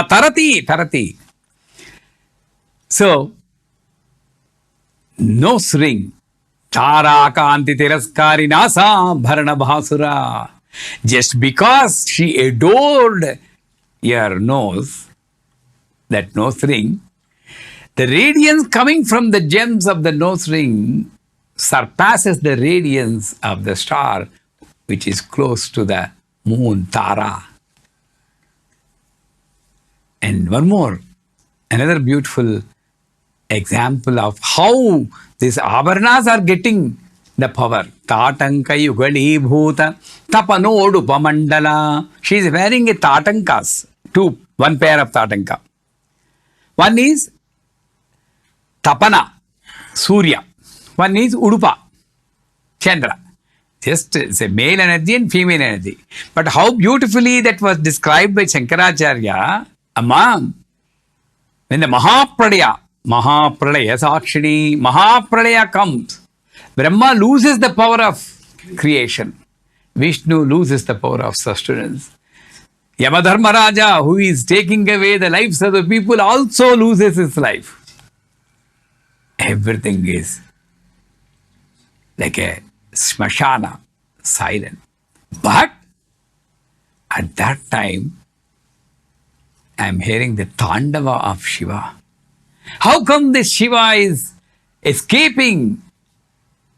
Tarati. So, nose ring. Tara Kanti Tiraskari Nasa Bharana Bhasura. Just because she adored your nose, that nose ring, the radiance coming from the gems of the nose ring surpasses the radiance of the star which is close to the moon, Tara. And one more, another beautiful example of how these abharanas are getting the power. Tatanka yugali bhuta tapanodu pamandala. She is wearing a tatankas, one pair of tatanka. One is Tapana, Surya. One is Udupa, Chandra. Just it's a male energy and female energy. But how beautifully that was described by Shankaracharya, Amma, when the Mahapralaya Sakshini, Mahapralaya comes, Brahma loses the power of creation. Vishnu loses the power of sustenance. Yamadharmaraja, who is taking away the lives of the people, also loses his life. Everything is like a smashana, silent. But at that time, I am hearing the Tandava of Shiva. How come this Shiva is escaping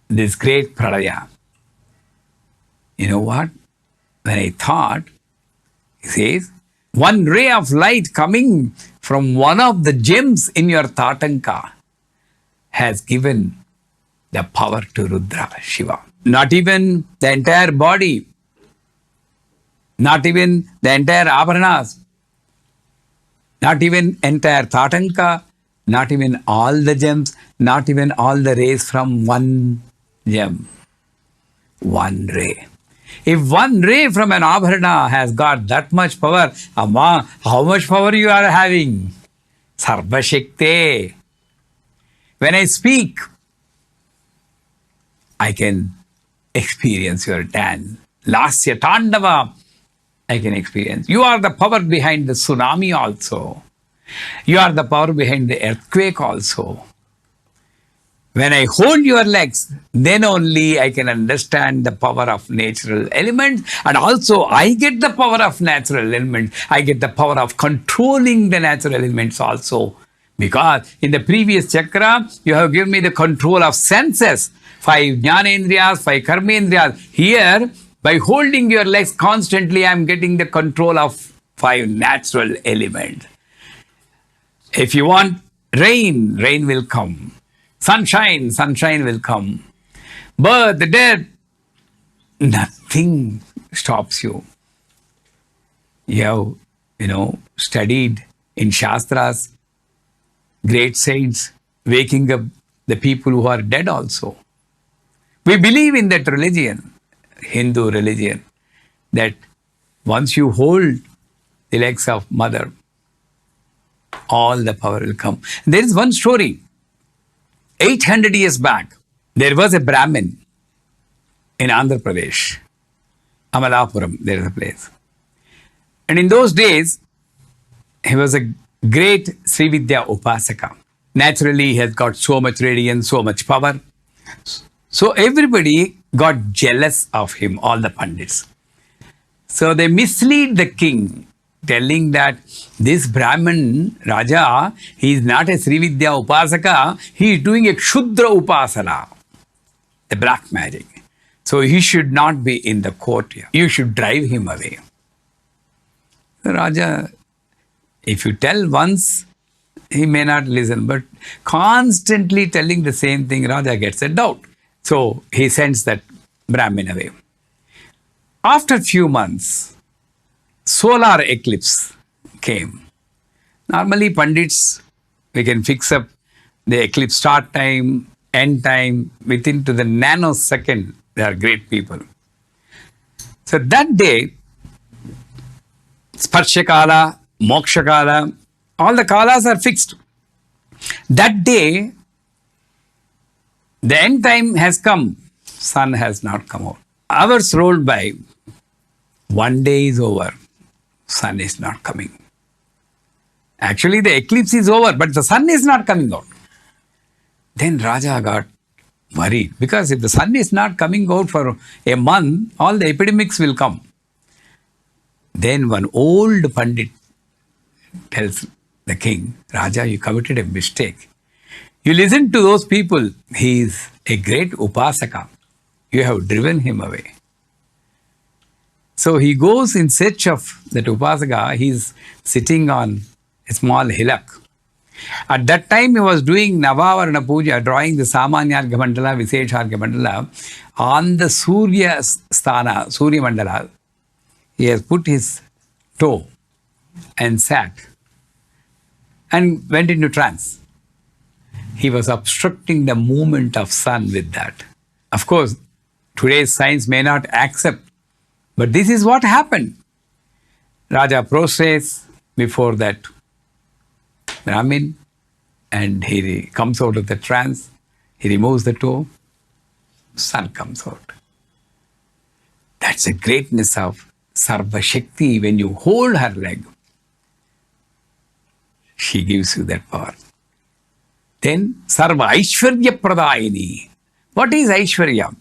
this great pralaya? You know what? When I thought, he says, one ray of light coming from one of the gems in your Tatanka has given the power to Rudra, Shiva. Not even the entire body, not even the entire Abharanas, not even entire Tatanka, not even all the gems, not even all the rays from one gem. One ray. If one ray from an Abharana has got that much power, Amma, how much power you are having? Sarva Shakti. When I speak, I can experience your dance. Lasya Tandava, I can experience. You are the power behind the tsunami also. You are the power behind the earthquake also. When I hold your legs, then only I can understand the power of natural elements, and also I get the power of natural elements. I get the power of controlling the natural elements also. Because in the previous chakra, you have given me the control of senses, 5 jnanendriyas, 5 karmendriyas. Here, by holding your legs constantly, I am getting the control of 5 natural elements. If you want rain, rain will come. Sunshine, sunshine will come. Birth, death, nothing stops you. You have, studied in Shastras, great saints waking up the people who are dead also. We believe in that religion, Hindu religion, that once you hold the legs of mother, all the power will come. There is one story. 800 years back, there was a Brahmin in Andhra Pradesh, Amalapuram, there is a place. And in those days, he was a great Srividya Upasaka. Naturally, he has got so much radiance, so much power. So everybody got jealous of him, all the Pandits. So they mislead the king, telling that this Brahmin Raja, he is not a Srividya Upasaka, he is doing a Kshudra Upasana, the black magic. So he should not be in the court here. You should drive him away. The Raja, if you tell once, he may not listen, but constantly telling the same thing, Raja gets a doubt. So he sends that Brahmin away. After few months, solar eclipse came. Normally, Pandits, we can fix up the eclipse start time, end time, within to the nanosecond. They are great people. So that day, Sparshakala, Mokshakala, all the kalas are fixed. That day, the end time has come. Sun has not come out. Hours rolled by. One day is over. Sun is not coming. Actually, the eclipse is over, but the sun is not coming out. Then Raja got worried because if the sun is not coming out for a month, all the epidemics will come. Then one old Pandit tells the king, Raja, you committed a mistake. You listen to those people. He is a great Upasaka. You have driven him away. So he goes in search of that Upasaka. He is sitting on a small hillock. At that time, he was doing Navavarna Puja, drawing the Samanyargha Mandala, Visheshargha Mandala on the Surya Sthana, Surya Mandala. He has put his toe and sat and went into trance. He was obstructing the movement of sun with that. Of course, today's science may not accept, but this is what happened. Raja prostrates before that Brahmin and he comes out of the trance. He removes the toe, sun comes out. That's the greatness of Sarva Shakti. When you hold her leg, she gives you that power. Then Sarva Aishwarya Pradayini. What is Aishwarya?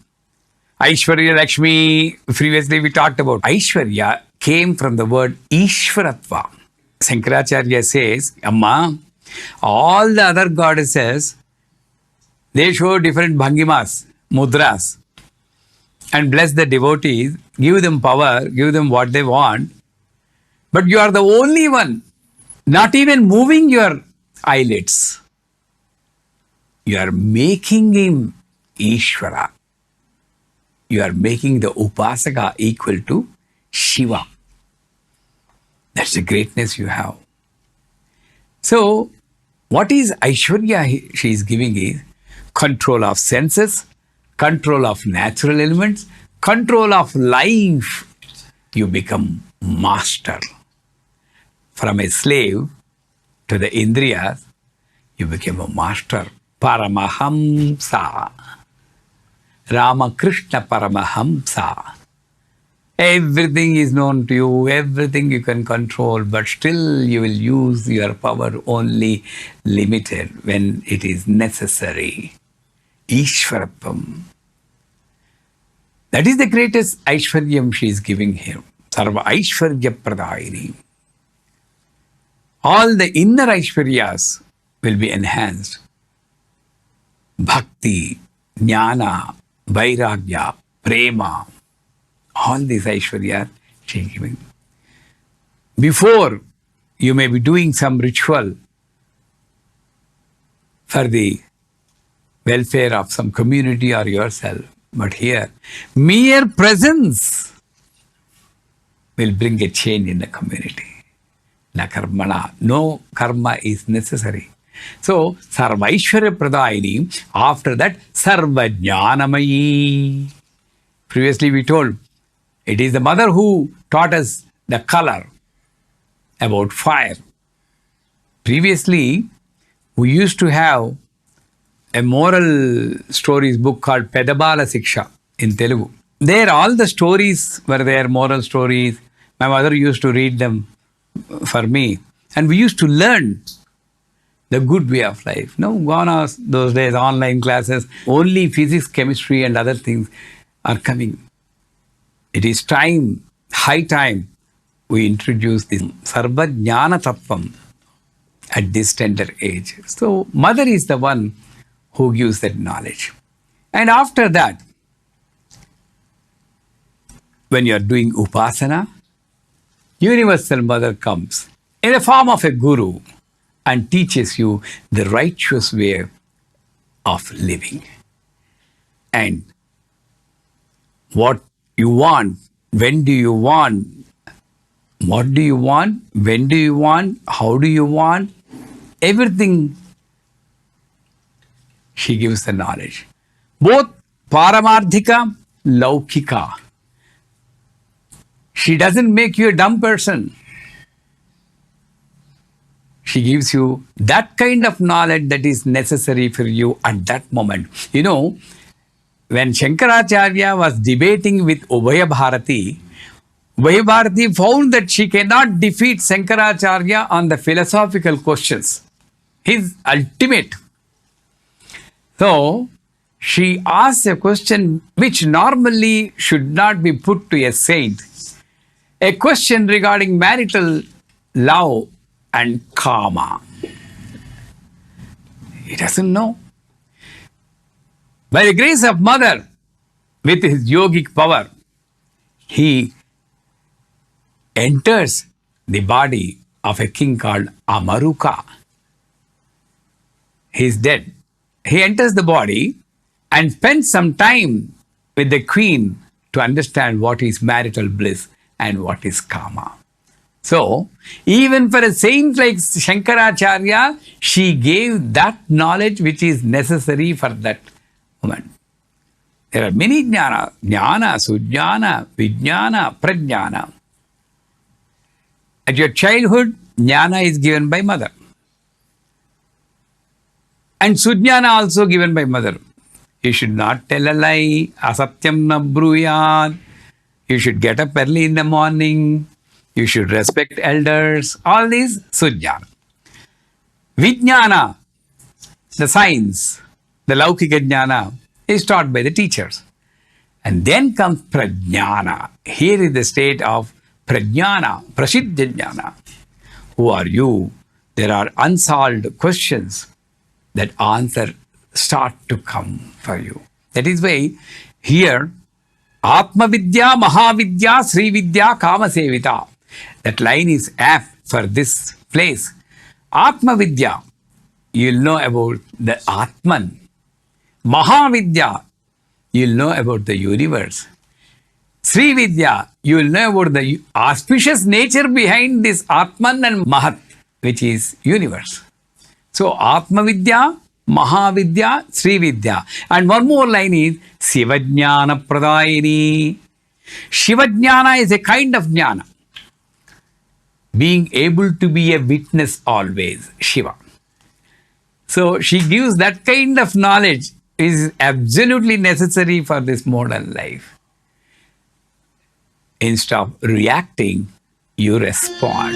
Aishwarya Lakshmi, previously we talked about. Aishwarya came from the word Ishvaratva. Shankaracharya says, Amma, all the other goddesses, they show different bhangimas, mudras, and bless the devotees, give them power, give them what they want. But you are the only one, not even moving your eyelids. You are making him Ishvara. You are making the Upasaka equal to Shiva. That's the greatness you have. So, what is Aishwarya she is giving is control of senses, control of natural elements, control of life. You become master. From a slave to the Indriyas, you became a master. Paramahamsa. Ramakrishna Paramahamsa. Everything is known to you, everything you can control, but still you will use your power only limited when it is necessary. Ishvarapam. That is the greatest Aishwaryam she is giving here. Sarva Aishwarya Pradayini. All the inner Aishwaryas will be enhanced. Bhakti, Jnana, Vairagya, Prema. All these Aishwaryas she is giving. Before, you may be doing some ritual for the welfare of some community or yourself. But here, mere presence will bring a change in the community. Na karmana. No karma is necessary. So, Sarvaishwarya Pradayini, after that, Sarva Jnanamayi. Previously we told, it is the mother who taught us the color about fire. Previously, we used to have a moral stories book called Pedabala Siksha in Telugu. There all the stories were there, moral stories. My mother used to read them for me. And we used to learn the good way of life. No, gone are those days, online classes. Only physics, chemistry and other things are coming. It is time, high time, we introduce this Sarva Jnana Tattvam at this tender age. So, mother is the one who gives that knowledge. And after that, when you are doing Upasana, Universal Mother comes in the form of a guru and teaches you the righteous way of living. And what you want, when do you want, what do you want, when do you want, how do you want, everything she gives the knowledge. Both Paramardhika, Laukika. She doesn't make you a dumb person. She gives you that kind of knowledge that is necessary for you at that moment. You know, when Shankaracharya was debating with Ubhaya Bharati, Vaibharati found that she cannot defeat Shankaracharya on the philosophical questions, his ultimate. So, she asked a question which normally should not be put to a saint, a question regarding marital love and karma. He doesn't know. By the grace of Mother, with his yogic power, he enters the body of a king called Amaruka. He is dead. He enters the body and spends some time with the queen to understand what is marital bliss and what is karma. So, even for a saint like Shankaracharya, she gave that knowledge which is necessary for that woman. There are many jnana, jnana, sujnana, vijnana, prajnana. At your childhood, jnana is given by mother. And sujnana also given by mother. You should not tell a lie, asatyam na bruyat. You should get up early in the morning. You should respect elders. All these sujnana. Vijnana, the science, the laukika jnana, is taught by the teachers. And then comes prajnana. Here is the state of prajnana, prasiddha jnana. Who are you? There are unsolved questions. That answer start to come for you. That is why here, Atma Vidya, Mahavidya, Sri Vidya, Kama Sevita. That line is apt for this place. Atma Vidya, you'll know about the Atman. Mahavidya, you'll know about the universe. Sri Vidya, you'll know about the auspicious nature behind this Atman and Mahat, which is universe. So, Atma Vidya, Mahavidya, Sri Vidya. And one more line is Sivajnana Pradayini. Shivajnana is a kind of jnana. Being able to be a witness always, Shiva. So, she gives that kind of knowledge is absolutely necessary for this modern life. Instead of reacting, you respond.